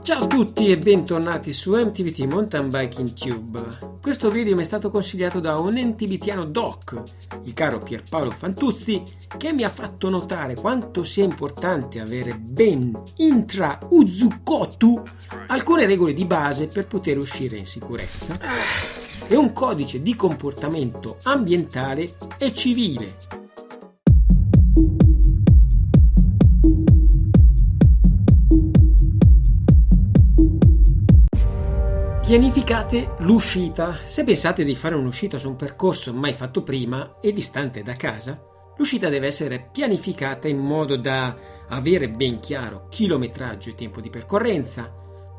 Ciao a tutti e bentornati su MTBT Mountain Biking Tube. Questo video mi è stato consigliato da un NTBTiano doc, il caro Pierpaolo Fantuzzi, che mi ha fatto notare quanto sia importante avere ben intra-uzzukotu alcune regole di base per poter uscire in sicurezza e un codice di comportamento ambientale e civile. Pianificate l'uscita. Se pensate di fare un'uscita su un percorso mai fatto prima e distante da casa, l'uscita deve essere pianificata in modo da avere ben chiaro chilometraggio e tempo di percorrenza,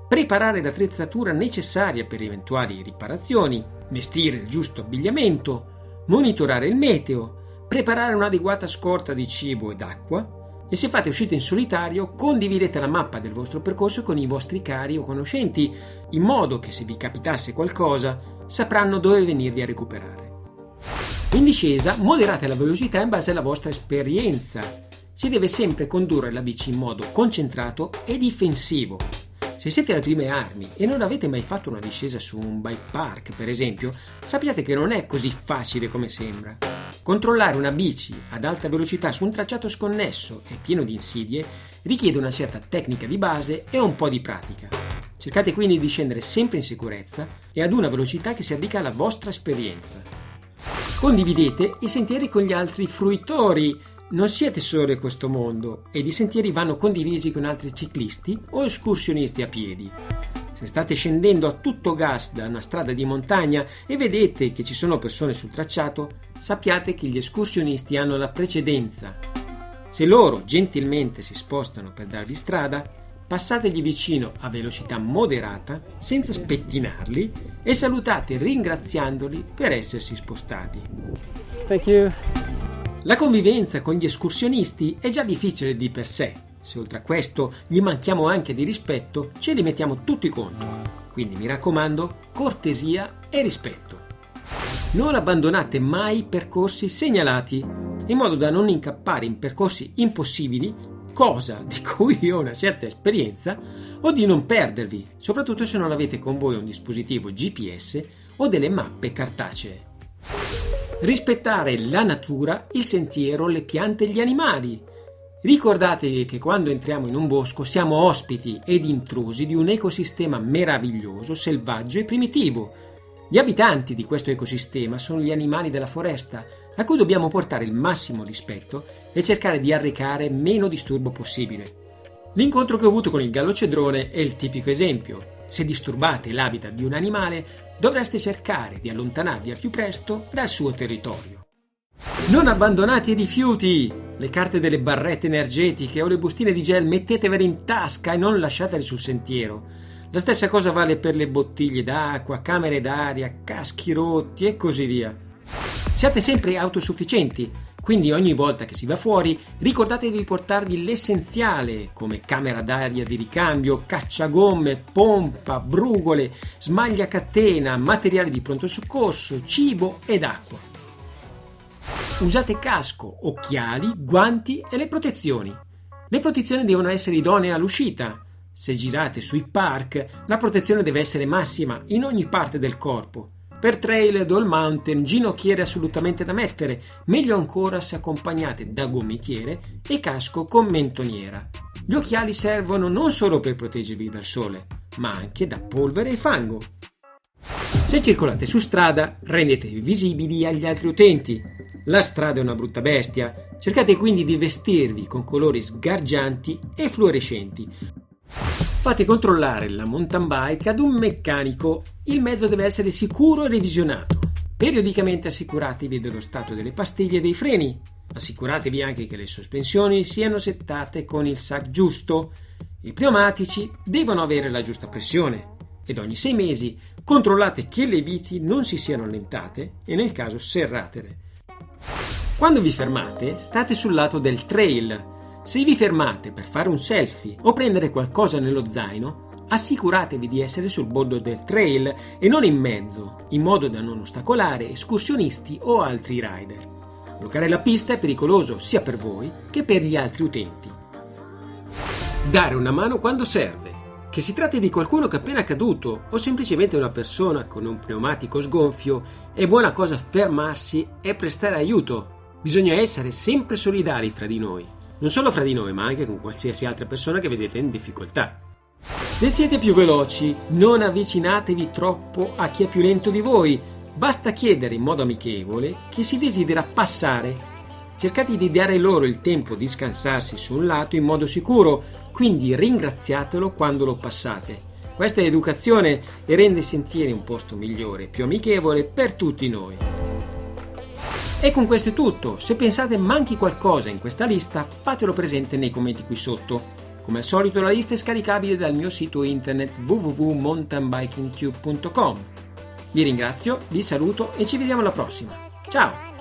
preparare l'attrezzatura necessaria per eventuali riparazioni, vestire il giusto abbigliamento, monitorare il meteo, preparare un'adeguata scorta di cibo ed acqua. E se fate uscite in solitario, condividete la mappa del vostro percorso con i vostri cari o conoscenti, in modo che se vi capitasse qualcosa sapranno dove venirvi a recuperare. In discesa, moderate la velocità in base alla vostra esperienza. Si deve sempre condurre la bici in modo concentrato e difensivo. Se siete alle prime armi e non avete mai fatto una discesa su un bike park, per esempio, sappiate che non è così facile come sembra. Controllare una bici ad alta velocità su un tracciato sconnesso e pieno di insidie richiede una certa tecnica di base e un po' di pratica. Cercate quindi di scendere sempre in sicurezza e ad una velocità che si addica alla vostra esperienza. Condividete i sentieri con gli altri fruitori. Non siete soli in questo mondo ed i sentieri vanno condivisi con altri ciclisti o escursionisti a piedi. Se state scendendo a tutto gas da una strada di montagna e vedete che ci sono persone sul tracciato, sappiate che gli escursionisti hanno la precedenza. Se loro gentilmente si spostano per darvi strada, passategli vicino a velocità moderata senza spettinarli e salutate ringraziandoli per essersi spostati. Thank you. La convivenza con gli escursionisti è già difficile di per sé. Se oltre a questo gli manchiamo anche di rispetto, ce li mettiamo tutti contro. Quindi mi raccomando, cortesia e rispetto. Non abbandonate mai percorsi segnalati, in modo da non incappare in percorsi impossibili, cosa di cui ho una certa esperienza, o di non perdervi, soprattutto se non avete con voi un dispositivo GPS o delle mappe cartacee. Rispettare la natura, il sentiero, le piante e gli animali. Ricordatevi che quando entriamo in un bosco siamo ospiti ed intrusi di un ecosistema meraviglioso, selvaggio e primitivo. Gli abitanti di questo ecosistema sono gli animali della foresta, a cui dobbiamo portare il massimo rispetto e cercare di arrecare meno disturbo possibile. L'incontro che ho avuto con il gallo cedrone è il tipico esempio. Se disturbate l'habitat di un animale, dovreste cercare di allontanarvi al più presto dal suo territorio. Non abbandonate i rifiuti! Le carte delle barrette energetiche o le bustine di gel mettetevele in tasca e non lasciatele sul sentiero. La stessa cosa vale per le bottiglie d'acqua, camere d'aria, caschi rotti e così via. Siate sempre autosufficienti, quindi ogni volta che si va fuori ricordatevi di portarvi l'essenziale come camera d'aria di ricambio, cacciagomme, pompa, brugole, smaglia a catena, materiali di pronto soccorso, cibo ed acqua. Usate casco, occhiali, guanti e le protezioni. Le protezioni devono essere idonee all'uscita. Se girate sui park, la protezione deve essere massima in ogni parte del corpo. Per trail ed all mountain, ginocchiere assolutamente da mettere, meglio ancora se accompagnate da gomitiere e casco con mentoniera. Gli occhiali servono non solo per proteggervi dal sole, ma anche da polvere e fango. Se circolate su strada, rendetevi visibili agli altri utenti. La strada è una brutta bestia, cercate quindi di vestirvi con colori sgargianti e fluorescenti. Fate controllare la mountain bike ad un meccanico, il mezzo deve essere sicuro e revisionato. Periodicamente assicuratevi dello stato delle pastiglie e dei freni. Assicuratevi anche che le sospensioni siano settate con il sac giusto. I pneumatici devono avere la giusta pressione. Ed ogni 6 mesi controllate che le viti non si siano allentate e nel caso serratele. Quando vi fermate, state sul lato del trail. Se vi fermate per fare un selfie o prendere qualcosa nello zaino, assicuratevi di essere sul bordo del trail e non in mezzo, in modo da non ostacolare escursionisti o altri rider. Bloccare la pista è pericoloso sia per voi che per gli altri utenti. Dare una mano quando serve. Che si tratti di qualcuno che è appena caduto o semplicemente una persona con un pneumatico sgonfio, è buona cosa fermarsi e prestare aiuto. Bisogna essere sempre solidari fra di noi. Non solo fra di noi, ma anche con qualsiasi altra persona che vedete in difficoltà. Se siete più veloci, non avvicinatevi troppo a chi è più lento di voi. Basta chiedere in modo amichevole che si desidera passare. Cercate di dare loro il tempo di scansarsi su un lato in modo sicuro, quindi ringraziatelo quando lo passate. Questa è educazione e rende i sentieri un posto migliore, più amichevole per tutti noi. E con questo è tutto. Se pensate manchi qualcosa in questa lista, fatelo presente nei commenti qui sotto. Come al solito la lista è scaricabile dal mio sito internet www.mountainbikingtube.com. Vi ringrazio, vi saluto e ci vediamo alla prossima. Ciao!